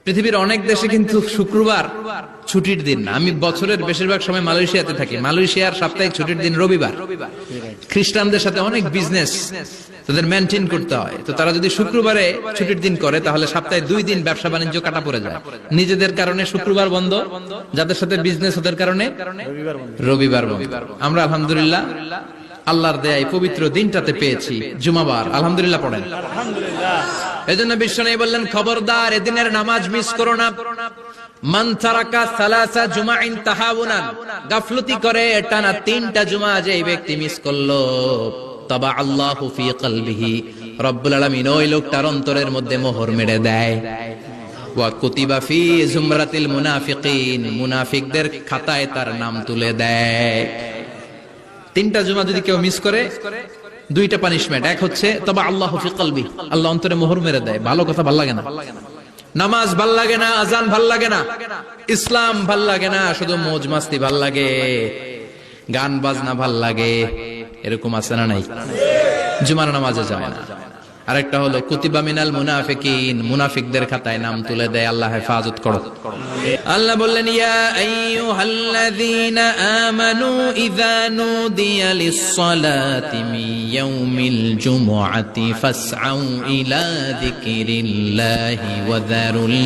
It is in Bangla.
পৃথিবীর অনেক দেশে কিন্তু শুক্রবার ছুটির দিন না। আমি বছরের বেশিরভাগ সময় মালয়েশিয়াতে থাকি। মালয়েশিয়ার সাপ্তাহিক ছুটির দিন রবিবার। খ্রিস্টানদের সাথে অনেক বিজনেস তাদের মেনটেন করতে হয়, তো তারা যদি শুক্রবারে ছুটির দিন করে তাহলে সপ্তাহে 2 দিন ব্যবসা বাণিজ্য কাটা পড়ে যায়। নিজেদের কারণে শুক্রবার বন্ধ, যাদের সাথে বিজনেস ওদের কারণে রবিবার বন্ধ। আমরা আলহামদুলিল্লাহ আল্লাহর দয়ায় পবিত্র দিনটাতে পেয়েছি জুমাবার। আলহামদুলিল্লাহ পড়েন। এজন্য বিশ্বনবী বললেন, খবরদার এদিনের নামাজ মিস করো না। মান তারাকা সালাসা জুমাইন তাহাউনান, গাফলতি করে টানা 3টা জুমা যে ব্যক্তি মিস করলো, তাবা আল্লাহু ফি কলবিহি, রব্বুল আলামিন ওই লোকটার অন্তরের মধ্যে মোহর মেরে দেয়। ওয়া কুতিবা ফি জুমরাতিল মুনাফিকিন, মুনাফিকদের খাতায় তার নাম তুলে দেয়। 3টা জুমা যদি কেউ মিস করে, 2টা পানিশমেন্ট। এক হচ্ছে তবা আল্লাহু ফি কলবি, আল্লাহ অন্তরে মোহর মেরে দেয়। ভালো কথা ভাল লাগে না, নামাজ ভাল লাগে না, আজান ভাল লাগে না, ইসলাম ভাল লাগে না, শুধু মौज মাস্তি ভাল লাগে, গান বাজনা ভাল লাগে। এরকম আছে না নাই? জুমার নামাজে যায় না। আরেকটা হলো কুতিবা মিনাল মুনাফিকিন, মুনাফিকদের খাতায় নাম তুলে দেয়। আল্লাহ হেফাজত করো। আল্লাহ বললেন, ইয়া আইয়ুহাল্লাযীনা আমানু ইযা নুদিয়া লিস-সালাতি মিন ইয়াউমিল জুমুআতি ফাসআউ ইলা যিকিরিল্লাহি ওয়া যারুল